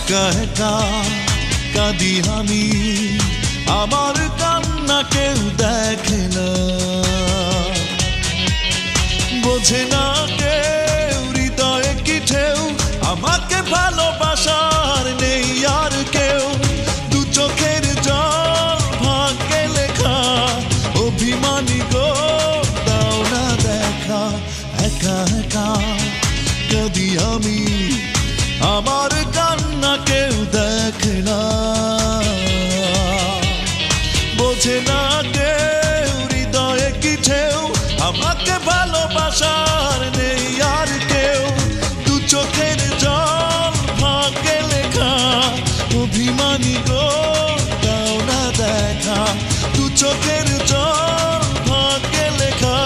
একা একা কাঁদি আমি, আমার কান্না কেউ দেখে না, বোঝে না কেউ হৃদয়ে কি ঢেউ, আমাকে ভালোবাসার নেই আর কেউ। দু চোখের জল ভাগ্যে লেখা, অভিমানী গো দাও না দেখা। একা একা কাঁদি আমি, আমার কান্না কেউ দেখে না, বোঝে না কেউ হৃদয়ে কি ঢেউ, আমাকে ভালোবাসার নেই আর কেউ। দু চোখের জল ভাগ্যে লেখা, অভিমানী গো দাও না দেখা। দু চোখের জল ভাগ্যে লেখা,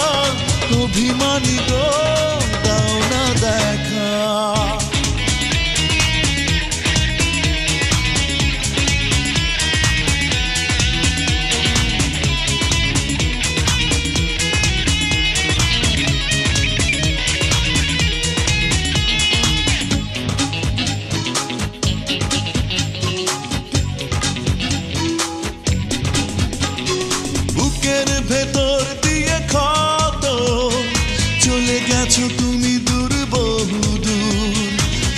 অভিমানী গো দাও না দেখা। বুকের ভেতর দিয়ে ক্ষত, চলে গেছো তুমি দূর বহুদূর।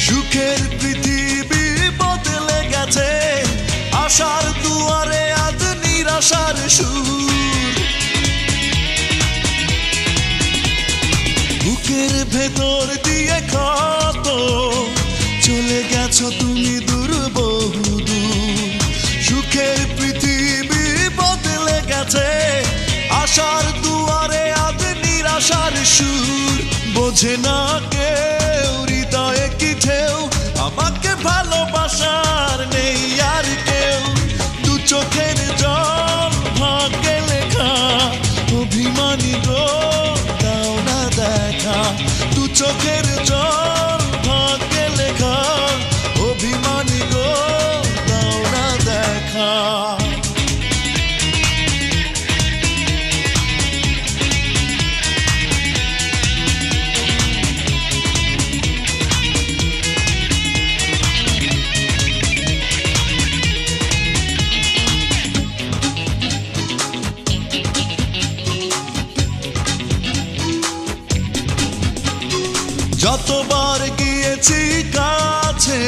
সুখের পৃথিবী বদলে গেছে, আশার দুয়ারে আজ নিরাশার সুর। বুকের ভেতর দিয়ে ক্ষত, চলে গেছো তুমি দূর বহুদূর। সুখের পৃথিবী বদলে গেছে, আশার দুয়ারে আজ নিরাশার সুর। বোঝে না কেউ হৃদয়ে কি ঢেউ, আমাকে ভালোবাসার নেই আর কেউ। দু চোখের জল ভাগ্যে লেখা, অভিমানী গো দাও না দেখা। দু চোখের জল ভাগ্যে লেখা, অভিমানী গো দাও না দেখা। যতবার গিয়েছি কাছে,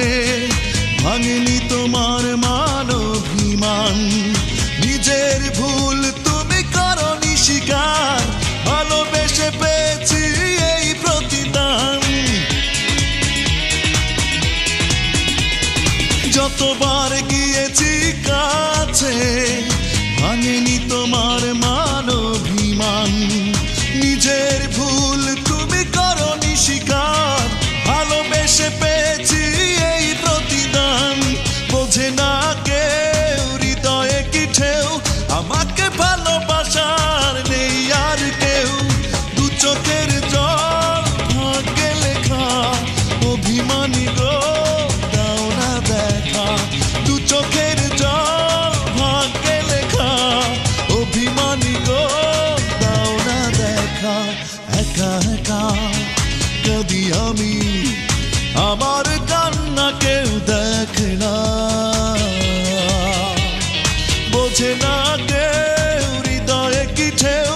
ভাঙেনি তোমার মান অভিমান। নিজের ভুল তুমি করনি স্বীকার, ভালোবেসে পেয়েছি এই প্রতিদান। যতবার গিয়েছি কাছে, ভাঙেনি তোমার মান অভিমান। নিজের ভুল তুমি করনি স্বীকার, ভালোবেসে পেয়েছি এই প্রতিদান। বোঝে না কেউ হৃদয়ে কি ঢেউ, আমাকে ভালোবাসার নেই আর কেউ। দু চোখের জল ভাগ্যে লেখা, অভিমানী গো দাও না দেখা। দু চোখের জল ভাগ্যে লেখা, অভিমানী গো দাও না দেখা। একা একা কাঁদি আমি, আমার কান্না কেউ দেখে না, বোঝে না কেউ হৃদয়ে কি ঢেউ,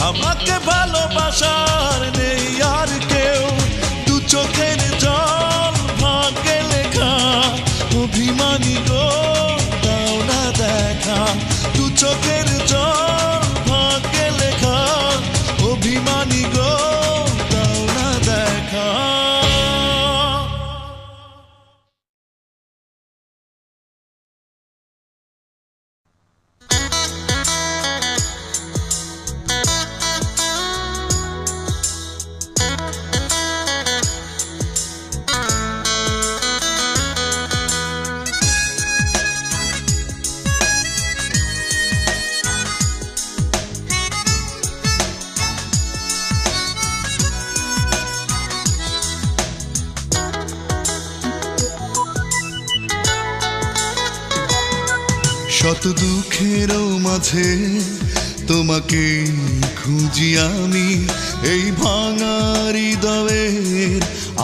আমাকে ভালোবাসার নেই আর কেউ। দু চোখের জল ভাগ্যে লেখা, অভিমানী গো দাও না দেখা। দু চোখের জল ভাগ্যে লেখা, অভিমানী গো দাও না দেখা। শত দুঃখেরও মাঝে তোমাকে খুঁজি আমি, এই ভাঙা হৃদয়ের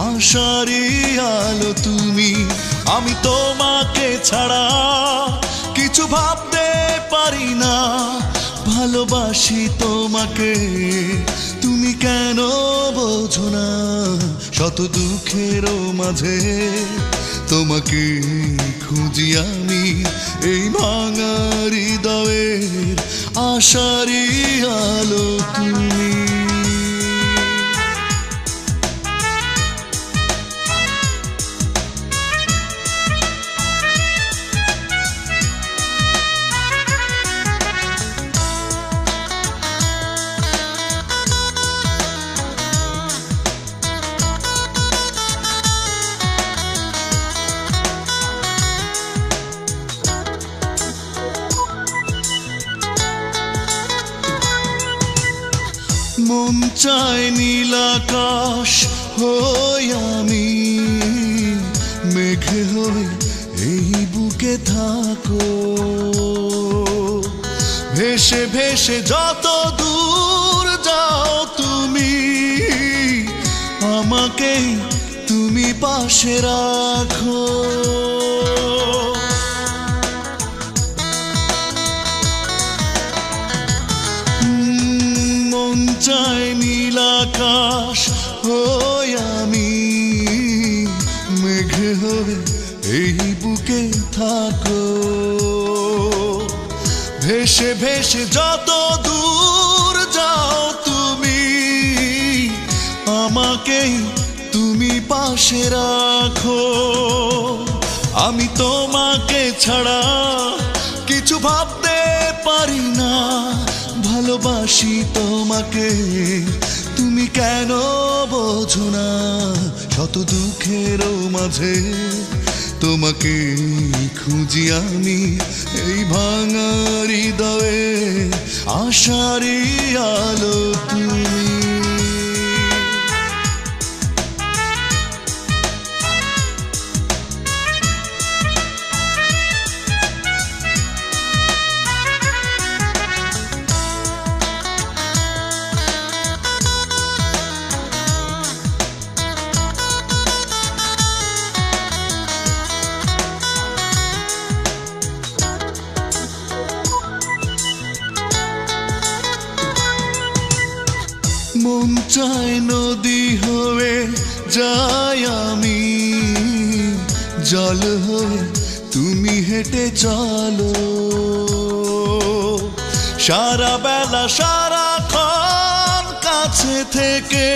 আশারি আলো তুমি। আমি তোমাকে ছাড়া কিছু ভাবতে পারি না। ভালোবাসি তোমাকে, তুমি কেন বোঝো না? শত দুঃখেরও মাঝে তোমাকে খুঁজি আমি, এই ভাঙা হৃদয়ের আশারি আলো তুমি। মন চায় নীল আকাশ হই আমি, মেঘে হয়ে এই বুকে থাকো। ভেসে ভেসে যত দূর যাও তুমি, আমাকে তুমি পাশে রাখো। চাই নীল আকাশ হই আমি, মেঘে হয়ে এই বুকে থাকো। ভেসে ভেসে যত দূর যাও তুমি, আমাকেই তুমি পাশে রাখো। আমি তোমাকে ছাড়া কিছু ভাবতে পারি না। ভালোবাসি তোমাকে, তুমি কেন বোঝো না? শত দুঃখেরও মাঝে তোমাকে খুঁজি আমি, এই ভাঙা হৃদয়ে আশারি আলো তুমি। মন চায় নদী হয়ে যাই আমি, জল হয়ে তুমি হেঁটে চলো। সারা বেলা সারাক্ষণ কাছে থেকে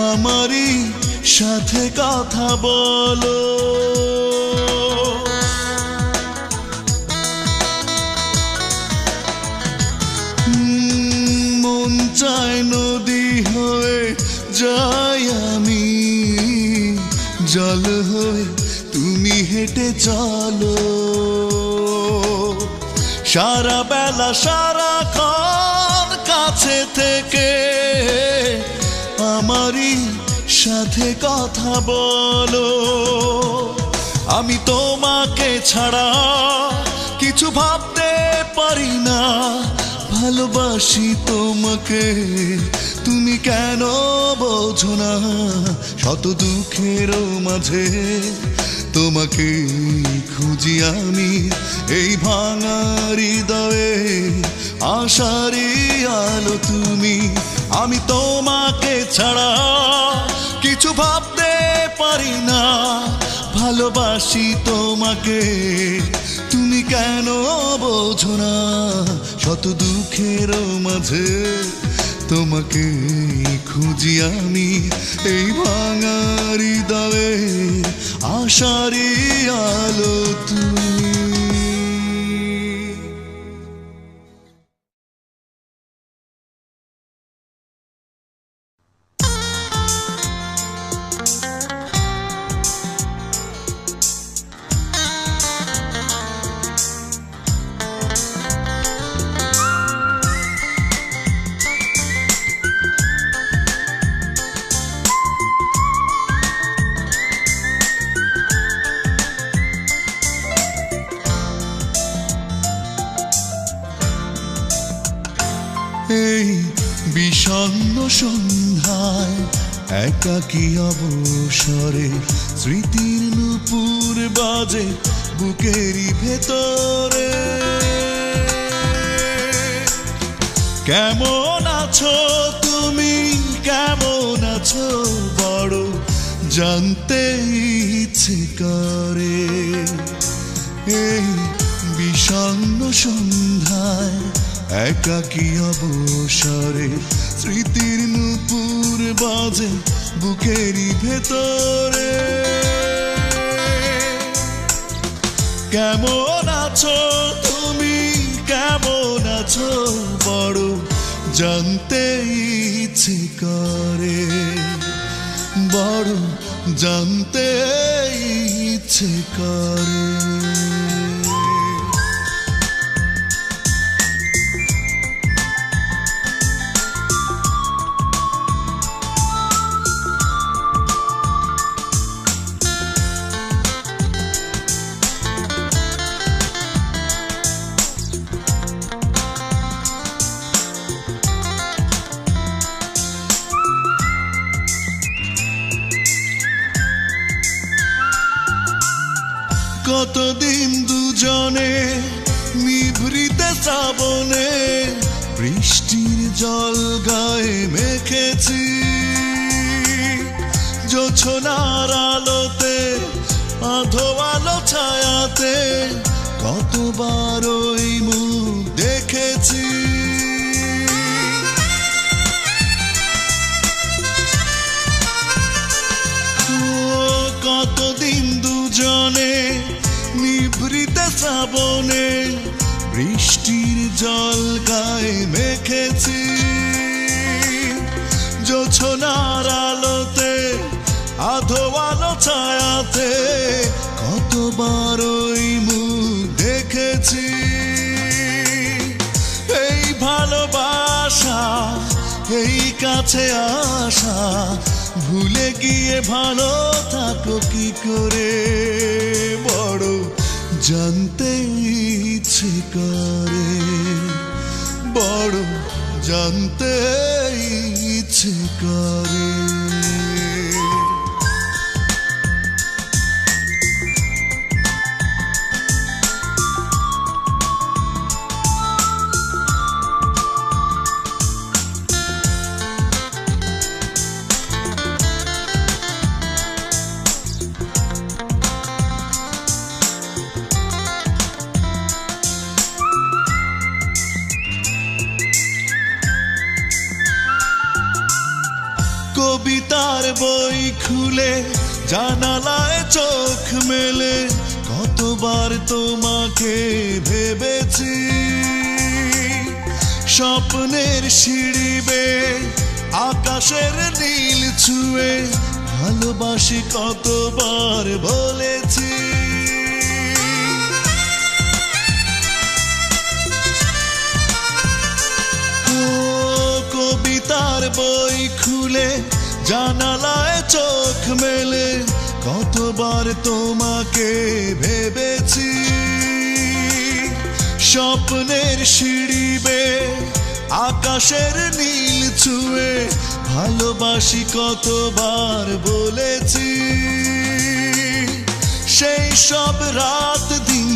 আমারই সাথে কথা বলো। চায় নদী হয়ে যাই আমি, জল হয়ে তুমি হেঁটে চলো। সারা বেলা সারাক্ষণ কাছে থেকে আমারই সাথে কথা বলো। আমি তোমাকে ছাড়া কিছু ভাবতে পারি না। ভালোবাসি তোমাকে, তুমি কেন বোঝো না? শত দুঃখেরও মাঝে তোমাকে খুঁজি আমি, এই ভাঙা হৃদয়ে আশারি আলো তুমি। আমি তোমাকে ছাড়া কিছু ভাবতে পারি না। ভালোবাসি তোমাকে, তুমি কেন বোঝো না? শত দুঃখেরও মাঝে তোমাকে খুঁজি আমি, এই ভাঙা হৃদয়ে আশারি আলো তুমি। এই বিষণ্ণ সন্ধ্যায় একাকী অবসরে স্মৃতির নূপুর বাজে বুকেরই ভেতরে। কেমন আছো তুমি, কেমন আছো বড় জানতে ইচ্ছে করে। এই বিষণ্ণ সন্ধ্যায় একাকী অবসরে স্মৃতির নূপুর বাজে বুকেরই ভেতরে। কেমন আছো তুমি, কেমন আছো বড় জানতে ইচ্ছে করে, বড় জানতে ইচ্ছে করে। কতদিন দুজনে নিভৃত শ্রাবণে বৃষ্টির জল গায়ে মেখেছি। জোছনার আলোতে আধো আলো ছায়াতে কতবার ওই মুখ দেখেছি। কতদিন দুজনে নিভৃত শ্রাবণে বৃষ্টির জল গায়ে মেখেছি। জোছনার আলোতে আধো আলো ছায়াতে কতবার ওই মুখ দেখেছি। এই ভালোবাসা, এই কাছে আসা ভুলে গিয়ে ভালো থাকো কি করে, বড় জানতে ইচ্ছে করে, বড় জানতে ইচ্ছে করে। কবিতার বই খুলে জানালায় চোখ মেলে কতবার তোমাকে ভেবেছি। স্বপ্নের সিঁড়ি বেয়ে আকাশের নীল ছুঁয়ে ভালোবাসি কতবার বলেছি। কবিতার বই খুলে জানালায় চোখ মেলে কতবার তোমাকে ভেবেছি। স্বপ্নের সিঁড়ি বেয়ে আকাশের নীল ছুঁয়ে ভালোবাসি কতবার বলেছি। সেই সব রাত দিন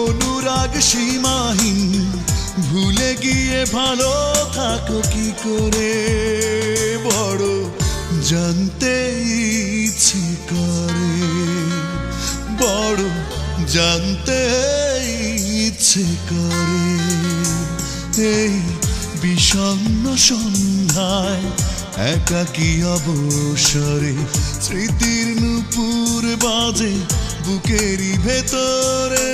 অনুরাগ সীমাহীন ভুলে গিয়ে ভালো থাকো কি করে, বড় জানতে ইচ্ছে করে, বড় জানতে ইচ্ছে করে। এই বিষণ্ণ সন্ধ্যায় একাকী অবসরে স্মৃতির নূপুর বাজে বুকেরই ভেতরে।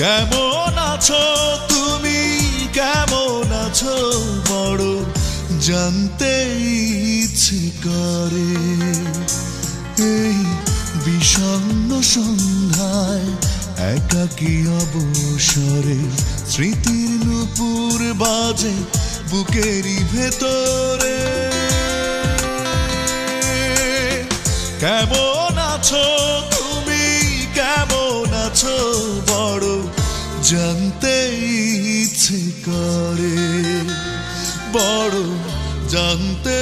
কেমন আছো তুমি, কেমন আছো বড় জানতে ইচ্ছে করে। এই বিষণ্ণ সন্ধ্যায় একাকী অবসরে স্মৃতির নূপুর বাজে বুকেরই ভেতরে। কেমন আছো তুমি, কেমন আছো বড় জানতে ইচ্ছে করে, বড় জানতে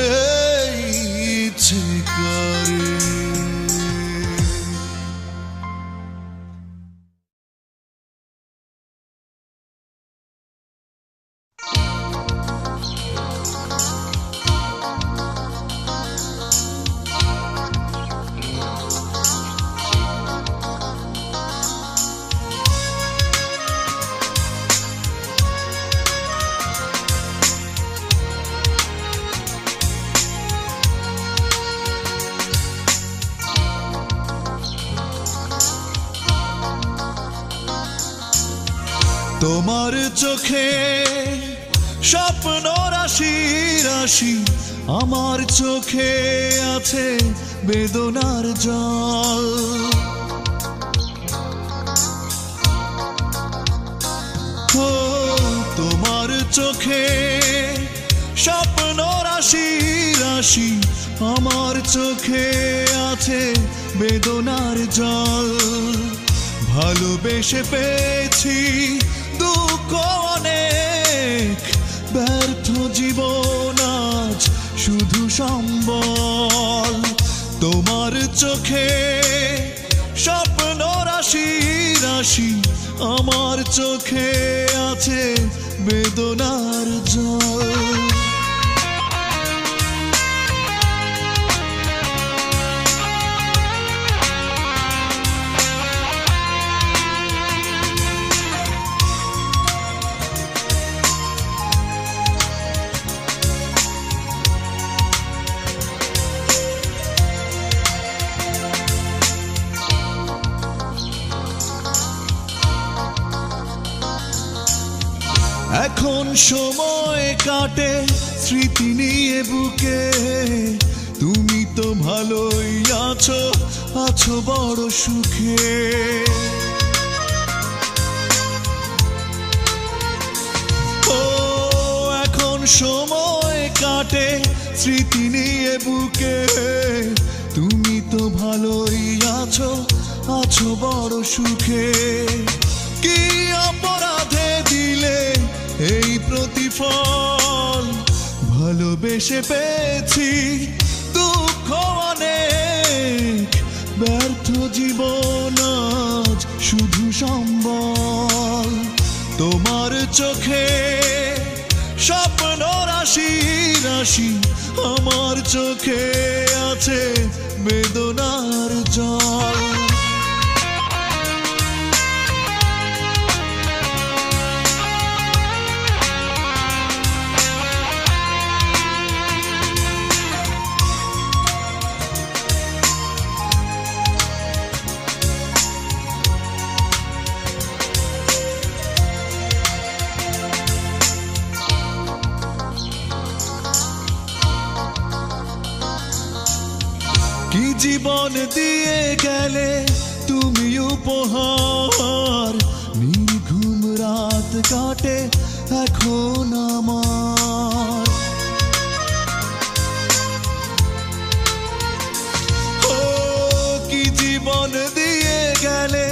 ইচ্ছে করে। তোমার চোখে স্বপ্ন রাশি রাশি, আমার চোখে আছে বেদনার জল। ও তোমার চোখে স্বপ্ন রাশি রাশি, আমার চোখে আছে বেদনার জল। ভালোবেসে পেয়েছি দুঃখ অনেক, ব্যর্থ জীবন আজ শুধু সম্বল। তোমার চোখে স্বপ্ন রাশি রাশি, আমার চোখে আছে বেদনার জল। এখন সময় কাটে স্মৃতি নিয়ে বুকে, তুমি তো ভালোই আছো, আছো বড় সুখে। ও এখন সময় কাটে স্মৃতি নিয়ে বুকে, তুমি তো ভালোই আছো, আছো বড় সুখে। কি অপরাধে দিলে এই প্রতিফল, ভালোবেসে পেয়েছি দুঃখ অনেক, ব্যর্থ জীবন আজ শুধু সম্বল। তোমার চোখে স্বপ্ন রাশি রাশি, আমার চোখে আছে বেদনার জল। কি জীবন দিয়ে গেলে তুমি উপহার, নির্ঘুম রাত কাটে এখন আমার। ও কি জীবন দিয়ে গেলে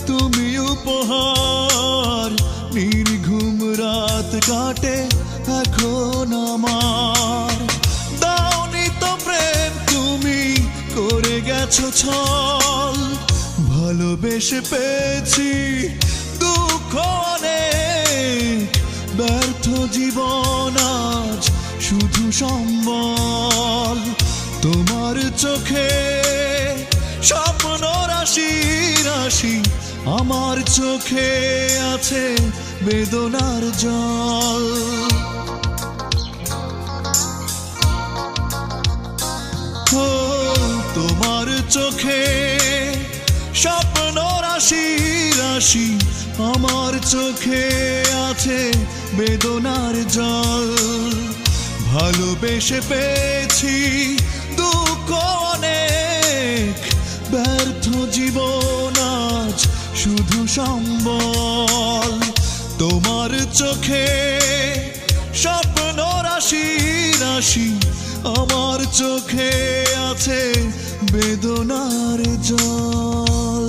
তুমি উপহার, নির্ঘুম রাত কাটে এখন আমার। দাওনি তো প্রেম তুমি করে গেছো ছল, ভালোবেসে পেয়েছি দুঃখ অনেক, ব্যর্থ জীবন আজ শুধু সম্বল। তোমার চোখে স্বপ্ন রাশি রাশি, আমার চোখে আছে বেদনার জল। ও তোমার চোখে স্বপ্ন রাশি রাশি, আমার চোখে আছে বেদনার জল। ভালোবেসে পেয়েছি দুঃখ অনেক, ব্যর্থ জীবন আজ শুধু সম্বল। তোমার চোখে স্বপ্ন রাশি রাশি, আমার চোখে আছে বেদনার জল।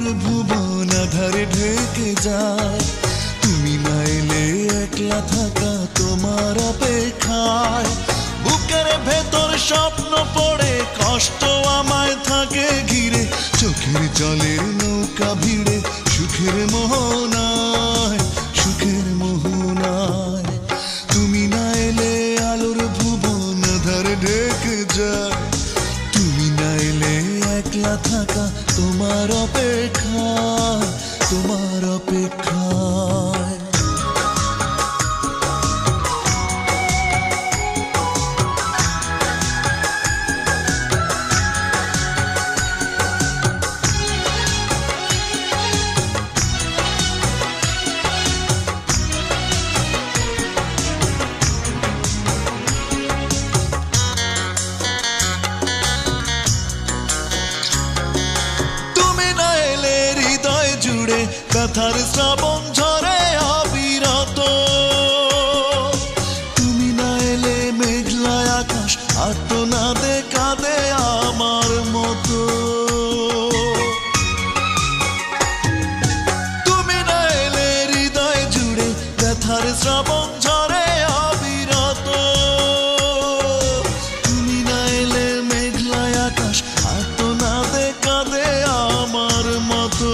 আলোর ভুবন আধারে ঢেকে যায়, তুমি না এলে একলা থাকা তোমার অপেক্ষায়। বুকের ভেতর স্বপ্ন পড়ে কষ্ট আমায় থাকে ঘিরে, চোখের জলের নৌকা ভিড়ে সুখের মোহনায়, সুখের মোহনায়। তুমি না এলে আলোর ভুবন আধারে ঢেকে যায়, তুমি না এলে একলা থাকা তোমার অপেক্ষায়, তোমার অপেক্ষায়। ব্যথার শ্রাবণ ঝরে অবিরত, তুমি না এলে মেঘলা আকাশ আর্তনাদে কাঁদে আমার মতো। তুমি না এলে হৃদয় জুড়ে ব্যথার শ্রাবণ ঝরে অবিরত, তুমি না এলে মেঘলা আকাশ আর্তনাদে কাঁদে আমার মতো।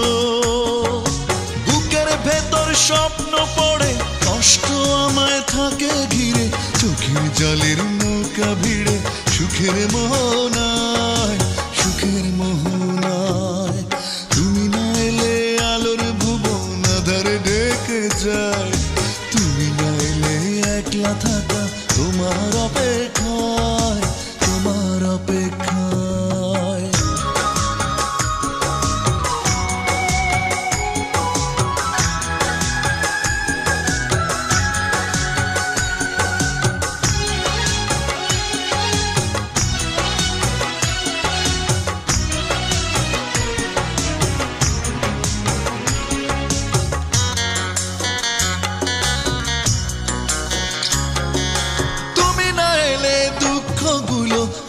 ভেতর স্বপ্ন পড়ে কষ্ট আমায় থাকে ঘিরে, চোখের জলের নৌকা ভিড়ে সুখের মোহনায়, সুখের মোহনায়। তুমি না এলে আলোর ভুবন আধারে ঢেকে যায়, তুমি না এলে একলা থাকা তোমার অপেক্ষায়, তোমার অপেক্ষায়।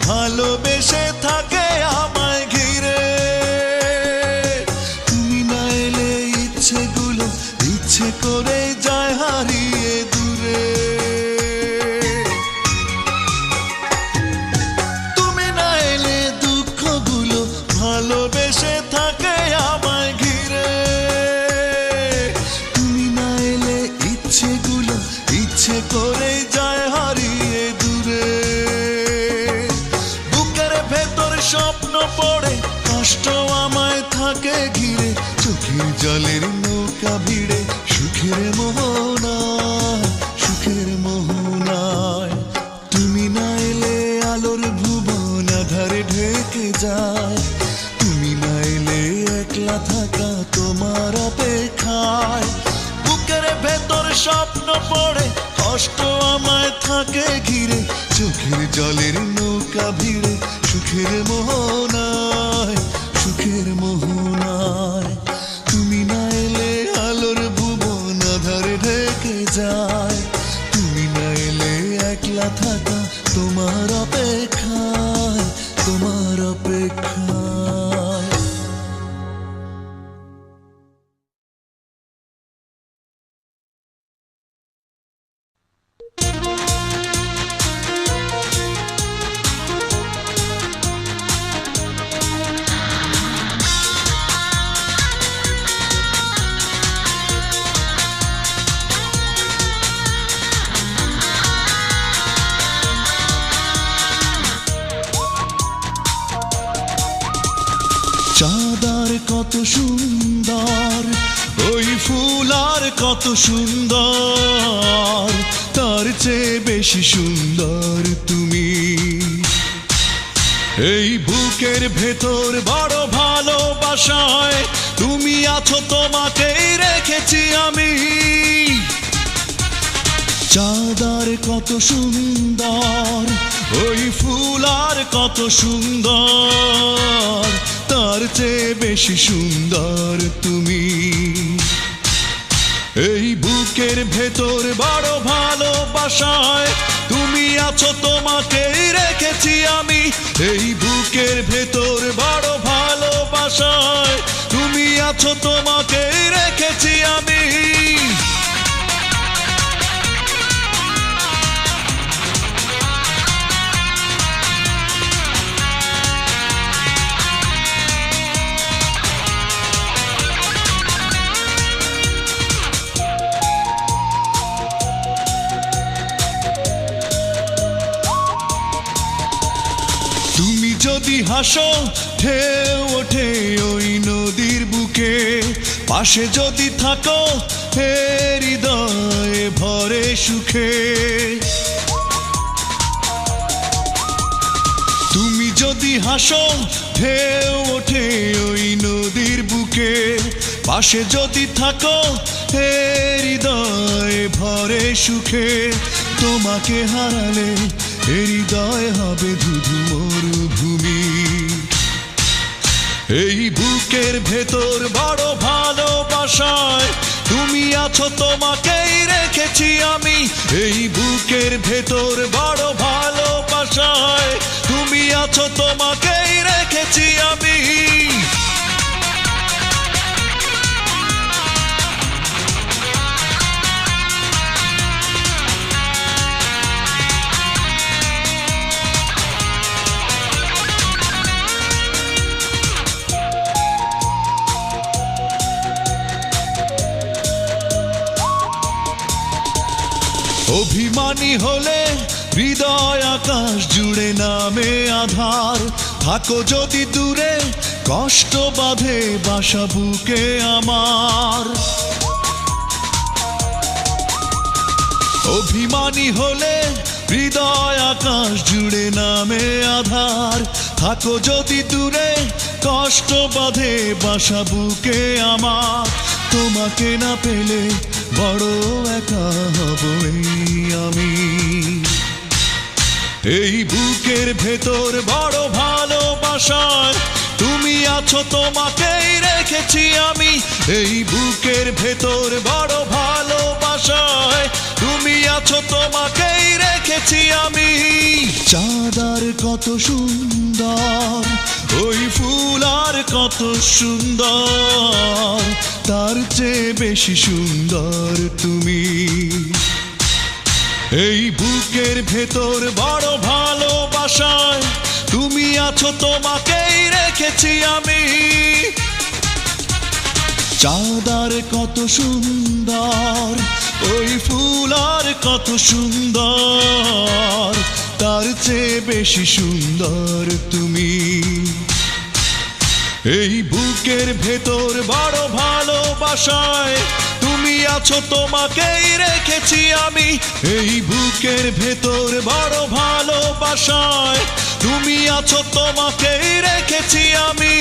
ভালোবেসে থাকে আমায় ঘিরে, তুমি না এলে ইচ্ছেগুলো ইচ্ছে করে যায় হারিয়ে দূরে। তুমি না এলে দুঃখগুলো ভালোবেসে থাকে আমায় ঘিরে, তুমি না এলে ইচ্ছেগুলো ইচ্ছে করে যায় হারিয়ে দূরে। স্বপ্ন পড়ে কষ্ট আমায় থাকে ঘিরে, চোখের জলের নৌকা ভিড়ে সুখের মোহনায়, সুখের মোহনায়। তুমি না এলে আলোর ভুবন আধারে ঢেকে যায়, তুমি না এলে একলা থাকা তোমার অপেক্ষায়। বুকের ভেতর স্বপ্ন পড়ে কষ্ট আমায় থাকে ঘিরে, চোখের জলের নৌকা ভিড়ে সুখের মোহনায়, সুখের মোহনায়। তুমি না এলে আলোর ভুবন আধারে ঢেকে যায়, তুমি না এলে একলা থাকা তোমার অপেক্ষায়, তোমার অপেক্ষায়। চাঁদার কত সুন্দর, ওই ফুল আর কত সুন্দর, তার চেয়ে বেশি সুন্দর তুমি। এই বুকের ভেতর বড় ভালোবাসায় তুমি আছো, তোমাকেই রেখেছি আমি। চাঁদার কত সুন্দর, ওই ফুল আর কত সুন্দর, তার চেয়ে বেশি সুন্দর তুমি। এই বুকের ভেতর বড় ভালোবাসায় তুমি আছো, তোমাকেই রেখেছি আমি। এই বুকের ভেতর বড় ভালোবাসায় তুমি আছো তোমাকেই রেখেছি আমি। তুমি যদি হাসো ঢেউ ওঠে ওই নদীর বুকে, পাশে যদি থাকো হে হৃদয়ে ভরে সুখে। তুমি যদি হাসো ঢেউ ওঠে ওই নদীর বুকে, পাশে যদি থাকো হে হৃদয়ে ভরে সুখে। তোমাকে হারালে হৃদয় হবে ধুধু মরুভূমি। এই বুকের ভেতর বড় ভালোবাসায় তুমি আছো তোমাকেই রেখেছি আমি। এই বুকের ভেতর বড় ভালোবাসায় তুমি আছো তোমাকেই রেখেছি আমি। অভিমানী হলে হৃদয় আকাশ জুড়ে নামে আধার, থাকো যদি দূরে কষ্ট বাঁধে বাসা বুকে আমার। অভিমানী হলে হৃদয় আকাশ জুড়ে নামে আধার, থাকো যদি দূরে কষ্ট বাঁধে বাসা বুকে আমার। তোমাকে না পেলে বড় একা হব আমি। এই বুকের ভেতর বড় ভালোবাসায় তুমি আছো তোমাকেই রেখেছি আমি। এই বুকের ভেতর বড় ভালোবাসায় তুমি আছো তোমাকেই রেখেছি আমি। চাঁদ আর কত সুন্দর, ওই ফুল আর কত সুন্দর, তার চেয়ে বেশি সুন্দর তুমি। এই বুকের ভেতর বড় ভালোবাসায় তুমি আছো তোমাকেই রেখেছি আমি। চাঁদ আর কত সুন্দর, ওই ফুল আর কত সুন্দর, তার চেয়ে বেশি সুন্দর তুমি। এই বুকের ভেতর বড় ভালোবাসায় তুমি আছো তোমাকেই রেখেছি আমি। এই বুকের ভেতর বড় ভালোবাসায় তুমি আছো তোমাকেই রেখেছি আমি।